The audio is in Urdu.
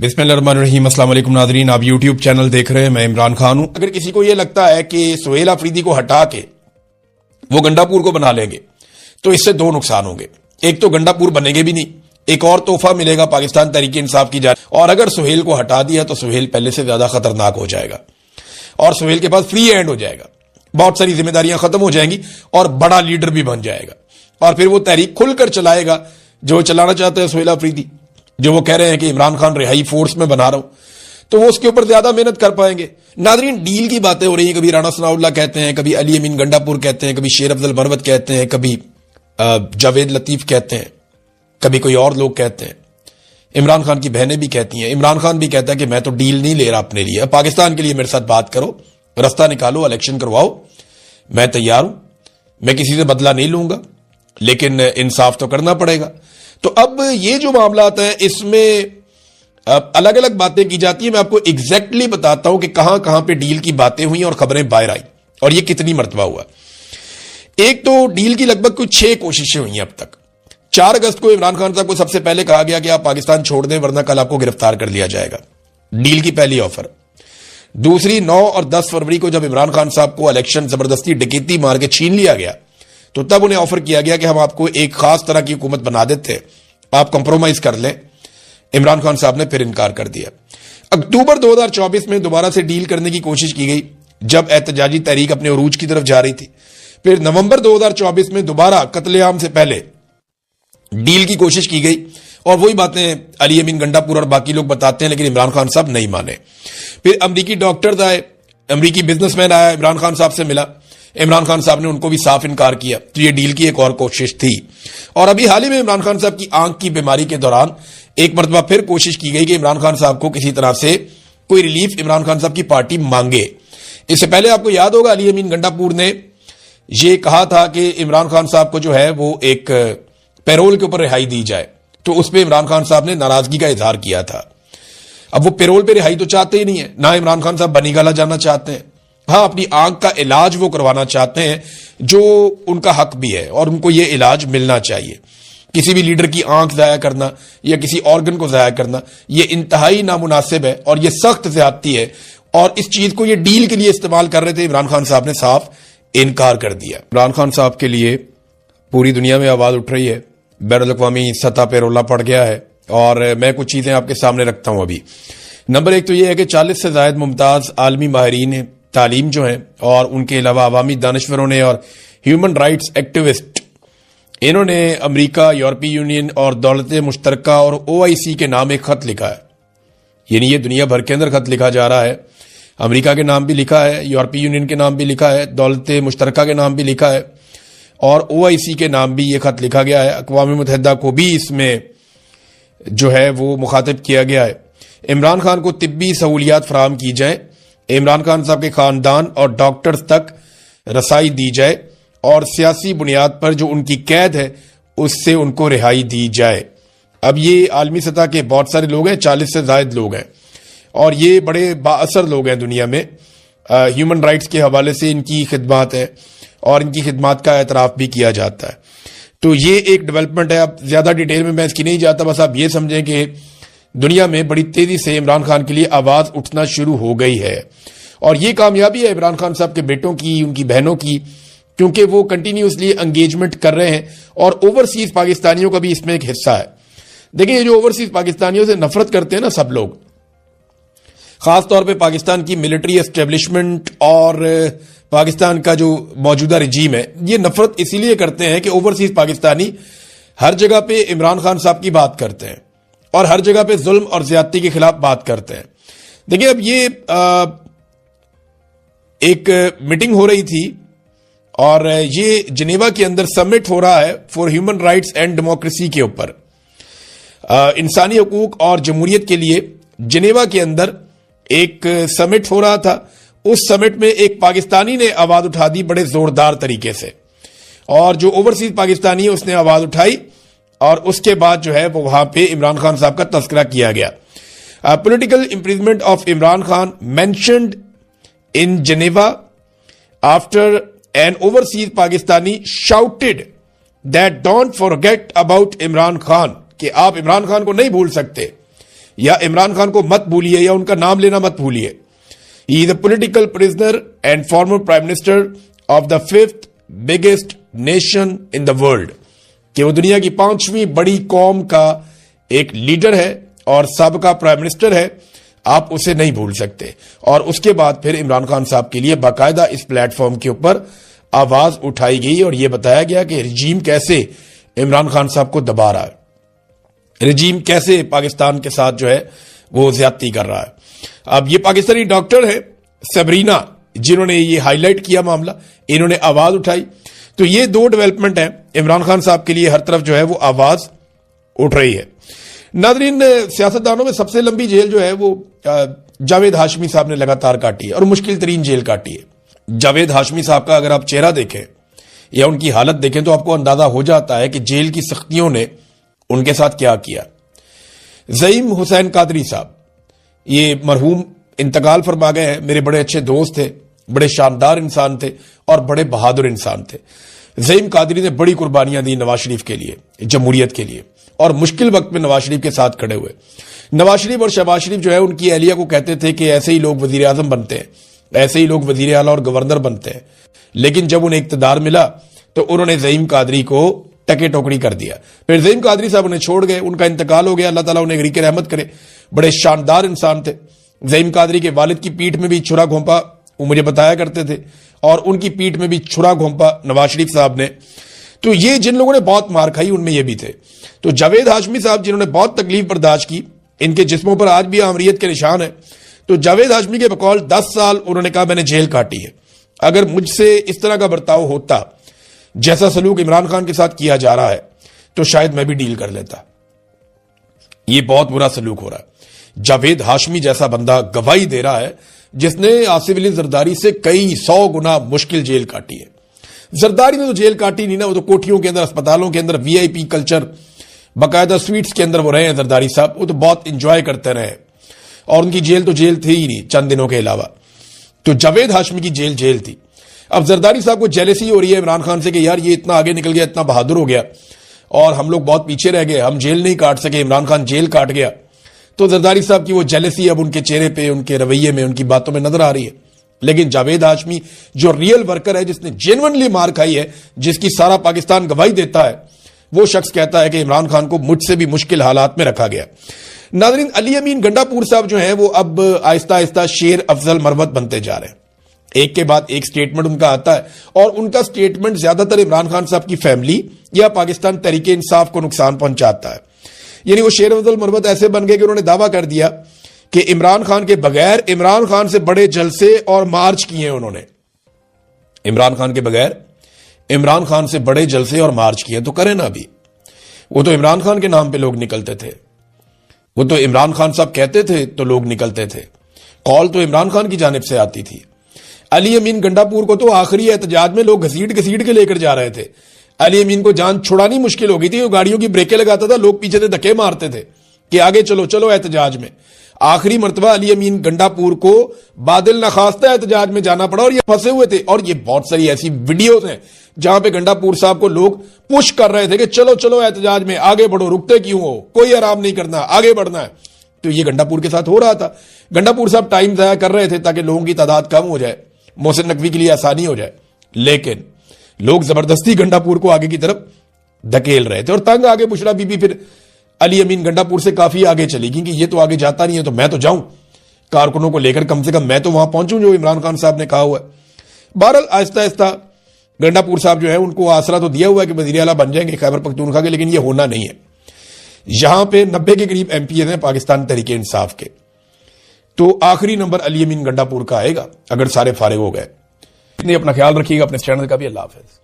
بسم اللہ الرحمن الرحیم۔ السلام علیکم ناظرین، آپ یوٹیوب چینل دیکھ رہے ہیں، میں عمران خان ہوں۔ اگر کسی کو یہ لگتا ہے کہ سہیل آفریدی کو ہٹا کے وہ گنڈا پور کو بنا لیں گے تو اس سے دو نقصان ہوں گے۔ ایک تو گنڈا پور بنے گے بھی نہیں، ایک اور تحفہ ملے گا پاکستان تحریک انصاف کی جانب، اور اگر سہیل کو ہٹا دیا تو سہیل پہلے سے زیادہ خطرناک ہو جائے گا اور سہیل کے پاس فری ہینڈ ہو جائے گا، بہت ساری ذمہ داریاں ختم ہو جائیں گی اور بڑا لیڈر بھی بن جائے گا، اور پھر وہ تحریک کھل کر چلائے گا جو چلانا چاہتے ہیں سہیل آفریدی، جو وہ کہہ رہے ہیں کہ عمران خان رہائی فورس میں بنا رہا ہوں، تو وہ اس کے اوپر زیادہ محنت کر پائیں گے۔ ناظرین، ڈیل کی باتیں ہو رہی ہیں، کبھی رانا ثناء اللہ کہتے ہیں، کبھی علی امین گنڈا پور کہتے ہیں، کبھی شیر افضل مروت کہتے ہیں، کبھی جاوید لطیف کہتے ہیں، کبھی کوئی اور لوگ کہتے ہیں، عمران خان کی بہنیں بھی کہتی ہیں، عمران خان بھی کہتا ہے کہ میں تو ڈیل نہیں لے رہا اپنے لیے، پاکستان کے لیے میرے ساتھ بات کرو، رستہ نکالو، الیکشن کرواؤ، میں تیار ہوں، میں کسی سے بدلہ نہیں لوں گا، لیکن انصاف تو کرنا پڑے گا۔ تو اب یہ جو معاملات ہیں اس میں الگ الگ باتیں کی جاتی ہیں، میں آپ کو ایگزیکٹلی بتاتا ہوں کہ کہاں کہاں پہ ڈیل کی باتیں ہوئیں اور خبریں باہر آئیں اور یہ کتنی مرتبہ ہوا۔ ایک تو ڈیل کی لگ بھگ کچھ 6 کوششیں ہوئی ہیں اب تک۔ 4 اگست کو عمران خان صاحب کو سب سے پہلے کہا گیا کہ آپ پاکستان چھوڑ دیں ورنہ کل آپ کو گرفتار کر لیا جائے گا، ڈیل کی پہلی آفر۔ دوسری 9 اور 10 فروری کو جب عمران خان صاحب کو الیکشن زبردستی ڈکیتی مار کے چھین لیا گیا تو تب انہیں آفر کیا گیا کہ ہم آپ کو ایک خاص طرح کی حکومت بنا دیتے ہیں، آپ کمپرومائز کر لیں۔ عمران خان صاحب نے پھر انکار کر دیا۔ اکتوبر 2024 میں دوبارہ سے ڈیل کرنے کی کوشش کی گئی جب احتجاجی تحریک اپنے عروج کی طرف جا رہی تھی۔ پھر نومبر 2024 میں دوبارہ قتل عام سے پہلے ڈیل کی کوشش کی گئی، اور وہی باتیں علی امین گنڈا پور اور باقی لوگ بتاتے ہیں، لیکن عمران خان صاحب نہیں مانے۔ پھر امریکی ڈاکٹرز آئے، امریکی بزنس مین آیا، عمران خان صاحب سے ملا، عمران خان صاحب نے ان کو بھی صاف انکار کیا۔ تو یہ ڈیل کی ایک اور کوشش تھی، اور ابھی حال ہی میں عمران خان صاحب کی آنکھ کی بیماری کے دوران ایک مرتبہ پھر کوشش کی گئی کہ عمران خان صاحب کو کسی طرح سے کوئی ریلیف عمران خان صاحب کی پارٹی مانگے۔ اس سے پہلے آپ کو یاد ہوگا علی امین گنڈا پور نے یہ کہا تھا کہ عمران خان صاحب کو جو ہے وہ ایک پیرول کے اوپر رہائی دی جائے، تو اس پہ عمران خان صاحب نے ناراضگی کا اظہار کیا تھا۔ اب وہ پیرول پہ رہائی تو چاہتے ہی نہیں ہے، نہ عمران خان صاحب بنی گالا جانا چاہتے ہیں، ہاں اپنی آنکھ کا علاج وہ کروانا چاہتے ہیں جو ان کا حق بھی ہے، اور ان کو یہ علاج ملنا چاہیے۔ کسی بھی لیڈر کی آنکھ ضائع کرنا یا کسی آرگن کو ضائع کرنا یہ انتہائی نامناسب ہے اور یہ سخت زیادتی ہے، اور اس چیز کو یہ ڈیل کے لیے استعمال کر رہے تھے، عمران خان صاحب نے صاف انکار کر دیا۔ عمران خان صاحب کے لیے پوری دنیا میں آواز اٹھ رہی ہے، بین الاقوامی سطح پہ رولا پڑ گیا ہے، اور میں کچھ چیزیں آپ کے سامنے رکھتا ہوں ابھی۔ نمبر 1 تو یہ ہے کہ 40 سے زائد ممتاز عالمی ماہرین تعلیم جو ہیں، اور ان کے علاوہ عوامی دانشوروں نے اور ہیومن رائٹس ایکٹیوسٹ، انہوں نے امریکہ، یورپی یونین اور دولت مشترکہ اور OIC کے نام ایک خط لکھا ہے۔ یعنی یہ دنیا بھر کے اندر خط لکھا جا رہا ہے، امریکہ کے نام بھی لکھا ہے، یورپی یونین کے نام بھی لکھا ہے، دولت مشترکہ کے نام بھی لکھا ہے، اور OIC کے نام بھی یہ خط لکھا گیا ہے۔ اقوام متحدہ کو بھی اس میں جو ہے وہ مخاطب کیا گیا ہے۔ عمران خان کو طبی سہولیات فراہم کی جائیں، عمران خان صاحب کے خاندان اور ڈاکٹرز تک رسائی دی جائے، اور سیاسی بنیاد پر جو ان کی قید ہے اس سے ان کو رہائی دی جائے۔ اب یہ عالمی سطح کے بہت سارے لوگ ہیں، 40 سے زائد لوگ ہیں، اور یہ بڑے با اثر لوگ ہیں دنیا میں، ہیومن رائٹس کے حوالے سے ان کی خدمات ہیں اور ان کی خدمات کا اعتراف بھی کیا جاتا ہے۔ تو یہ ایک ڈیولپمنٹ ہے۔ اب زیادہ ڈیٹیل میں اس کی نہیں جاتا، بس آپ یہ سمجھیں کہ دنیا میں بڑی تیزی سے عمران خان کے لیے آواز اٹھنا شروع ہو گئی ہے، اور یہ کامیابی ہے عمران خان صاحب کے بیٹوں کی، ان کی بہنوں کی، کیونکہ وہ کنٹینیوسلی انگیجمنٹ کر رہے ہیں، اور اوورسیز پاکستانیوں کا بھی اس میں ایک حصہ ہے۔ دیکھیں، یہ جو اوورسیز پاکستانیوں سے نفرت کرتے ہیں نا سب لوگ، خاص طور پہ پاکستان کی ملٹری اسٹیبلشمنٹ اور پاکستان کا جو موجودہ رجیم ہے، یہ نفرت اسی لیے کرتے ہیں کہ اوورسیز پاکستانی ہر جگہ پہ عمران خان صاحب کی بات کرتے ہیں اور ہر جگہ پہ ظلم اور زیادتی کے خلاف بات کرتے ہیں۔ دیکھیں، اب یہ ایک میٹنگ ہو رہی تھی، اور یہ جنیوا کے اندر سمٹ ہو رہا ہے for human rights and democracy کے اوپر، انسانی حقوق اور جمہوریت کے لیے جنیوا کے اندر ایک سمٹ ہو رہا تھا۔ اس سمٹ میں ایک پاکستانی نے آواز اٹھا دی بڑے زوردار طریقے سے، اور جو اوورسیز پاکستانی ہے اس نے آواز اٹھائی، اور اس کے بعد جو ہے وہ وہاں پہ عمران خان صاحب کا تذکرہ کیا گیا۔ Political imprisonment of Imran Khan mentioned in Geneva after an overseas Pakistani shouted that don't forget about Imran Khan, کہ آپ عمران خان کو نہیں بھول سکتے۔ یا عمران خان کو مت بھولیے یا ان کا نام لینا مت بھولیے. He is a political prisoner and former prime minister of the 5th biggest nation in the world, کہ وہ دنیا کی 5ویں بڑی قوم کا ایک لیڈر ہے اور سابقہ پرائم منسٹر ہے. آپ اسے نہیں بھول سکتے. اور اس کے بعد پھر عمران خان صاحب کے لیے باقاعدہ اس پلیٹ فارم کے اوپر آواز اٹھائی گئی اور یہ بتایا گیا کہ رجیم کیسے عمران خان صاحب کو دبا رہا ہے, رجیم کیسے پاکستان کے ساتھ جو ہے وہ زیادتی کر رہا ہے. اب یہ پاکستانی ڈاکٹر ہے سبرینا جنہوں نے یہ ہائی لائٹ کیا معاملہ, انہوں نے آواز اٹھائی. تو یہ 2 ڈیولپمنٹ ہیں عمران خان صاحب کے لیے, ہر طرف جو ہے وہ آواز اٹھ رہی ہے. ناظرین, سیاستدانوں میں سب سے لمبی جیل جو ہے وہ جاوید ہاشمی صاحب نے لگاتار کاٹی ہے اور مشکل ترین جیل کاٹی ہے. جاوید ہاشمی صاحب کا اگر آپ چہرہ دیکھیں یا ان کی حالت دیکھیں تو آپ کو اندازہ ہو جاتا ہے کہ جیل کی سختیوں نے ان کے ساتھ کیا کیا. زعیم حسین قادری صاحب یہ مرحوم انتقال فرما گئے ہیں, میرے بڑے اچھے دوست تھے, بڑے شاندار انسان تھے اور بڑے بہادر انسان تھے. زعیم قادری نے بڑی قربانیاں دی نواز شریف کے لیے, جمہوریت کے لیے, اور مشکل وقت میں نواز شریف کے ساتھ کھڑے ہوئے. نواز شریف اور شہباز شریف جو ہے ان کی اہلیہ کو کہتے تھے کہ ایسے ہی لوگ وزیر اعظم بنتے ہیں, ایسے ہی لوگ وزیر اعلیٰ اور گورنر بنتے ہیں. لیکن جب انہیں اقتدار ملا تو انہوں نے زعیم قادری کو ٹکے ٹوکری کر دیا. پھر زعیم قادری صاحب انہیں چھوڑ گئے, ان کا انتقال ہو گیا, اللہ تعالیٰ انہیں غریق رحمت کرے. بڑے شاندار انسان تھے. زعیم قادری کے والد کی پیٹھ میں بھی چھرا گھونپا وہ مجھے بتایا کرتے تھے, اور ان کی پیٹھ میں بھی چھرا گھونپا نواز شریف صاحب نے. تو یہ جن لوگوں نے بہت مار کھائی ان میں یہ بھی تھے. تو جاوید ہاشمی صاحب جنہوں نے بہت تکلیف برداشت کی, ان کے جسموں پر آج بھی آمریت کے نشان ہیں. تو جاوید ہاشمی کے بقول 10 سال انہوں نے کہا میں نے جیل کاٹی ہے. اگر مجھ سے اس طرح کا برتاؤ ہوتا جیسا سلوک عمران خان کے ساتھ کیا جا رہا ہے تو شاید میں بھی ڈیل کر لیتا. یہ بہت برا سلوک ہو رہا ہے. جاوید ہاشمی جیسا بندہ گواہی دے رہا ہے جس نے آصف علی زرداری سے کئی 100 گنا مشکل جیل کاٹی ہے. زرداری نے تو جیل کاٹی نہیں نا, وہ تو کوٹھیوں کے اندر, اسپتالوں کے اندر, وی آئی پی کلچر, باقاعدہ سویٹس کے اندر وہ رہے ہیں زرداری صاحب. وہ تو بہت انجوائے کرتے رہے اور ان کی جیل تو جیل تھی ہی نہیں چند دنوں کے علاوہ. تو جاوید ہاشمی کی جیل تھی. اب زرداری صاحب کو جیلسی ہو رہی ہے عمران خان سے کہ یار یہ اتنا آگے نکل گیا, اتنا بہادر ہو گیا, اور ہم لوگ بہت پیچھے رہ گئے, ہم جیل نہیں کاٹ سکے, عمران خان جیل کاٹ گیا. تو زرداری صاحب کی وہ جیلسی اب ان کے چہرے پہ, ان کے رویے میں, ان کی باتوں میں نظر آ رہی ہے. لیکن جاوید ہاشمی جو ریئل ورکر ہے, جس نے جینونلی مار کھائی ہے, جس کی سارا پاکستان گواہی دیتا ہے, وہ شخص کہتا ہے کہ عمران خان کو مجھ سے بھی مشکل حالات میں رکھا گیا. ناظرین, علی امین گنڈا پور صاحب جو ہیں وہ اب آہستہ آہستہ شیر افضل مروت بنتے جا رہے ہیں. ایک کے بعد ایک سٹیٹمنٹ ان کا آتا ہے, اور ان کا سٹیٹمنٹ زیادہ تر عمران خان صاحب کی فیملی یا پاکستان تحریک انصاف کو نقصان پہنچاتا ہے. یعنی وہ شیر افضل مروت ایسے بن گئے کہ انہوں نے دعویٰ کر دیا کہ عمران خان کے بغیر عمران خان سے بڑے جلسے اور مارچ کیے ہیں انہوں نے. عمران خان کے بغیر عمران خان سے بڑے جلسے اور مارچ کیے تو کریں نا. ابھی وہ تو عمران خان کے نام پہ لوگ نکلتے تھے, وہ تو عمران خان صاحب کہتے تھے تو لوگ نکلتے تھے, کال تو عمران خان کی جانب سے آتی تھی. علی امین گنڈا پور کو تو آخری احتجاج میں لوگ گھسیٹ کے لے کر جا رہے تھے. علی امین کو جان چھڑانی مشکل ہو گئی تھی, وہ گاڑیوں کی بریکیں لگاتا تھا, لوگ پیچھے سے دھکے مارتے تھے کہ آگے چلو چلو احتجاج میں. آخری مرتبہ علی امین گنڈا پور کو بادل نخواستہ احتجاج میں جانا پڑا اور یہ پھنسے ہوئے تھے. اور یہ بہت ساری ایسی ویڈیوز ہیں جہاں پہ گنڈا پور صاحب کو لوگ پش کر رہے تھے کہ چلو چلو احتجاج میں آگے بڑھو, رکتے کیوں ہو, کوئی آرام نہیں کرنا, آگے بڑھنا ہے. تو یہ گنڈا پور کے ساتھ ہو رہا تھا. گنڈا پور صاحب ٹائم ضائع کر رہے تھے تاکہ لوگوں کی تعداد کم ہو جائے, محسن نقوی کے لیے آسانی ہو جائے. لیکن لوگ زبردستی گنڈا پور کو آگے کی طرف دھکیل رہے تھے, اور تنگ آگے بشرا بی بی پھر علی امین گنڈا پور سے کافی آگے چلی گئی کہ یہ تو آگے جاتا نہیں ہے تو میں تو جاؤں, کارکنوں کو لے کر کم سے کم میں تو وہاں پہنچوں جو عمران خان صاحب نے کہا ہوا ہے. بہرحال آہستہ آہستہ گنڈا پور صاحب جو ہے ان کو آسرا تو دیا ہوا ہے کہ وزیر اعلیٰ بن جائیں گے خیبر پختونخوا کے, لیکن یہ ہونا نہیں ہے. یہاں پہ 90 کے قریب ایم پی ہیں پاکستان تحریک انصاف کے, تو آخری نمبر علی امین گنڈا پور کا آئے گا اگر سارے فارغ ہو گئے. اپنا خیال رکھیے گا, اپنے چینل کا بھی. اللہ حافظ.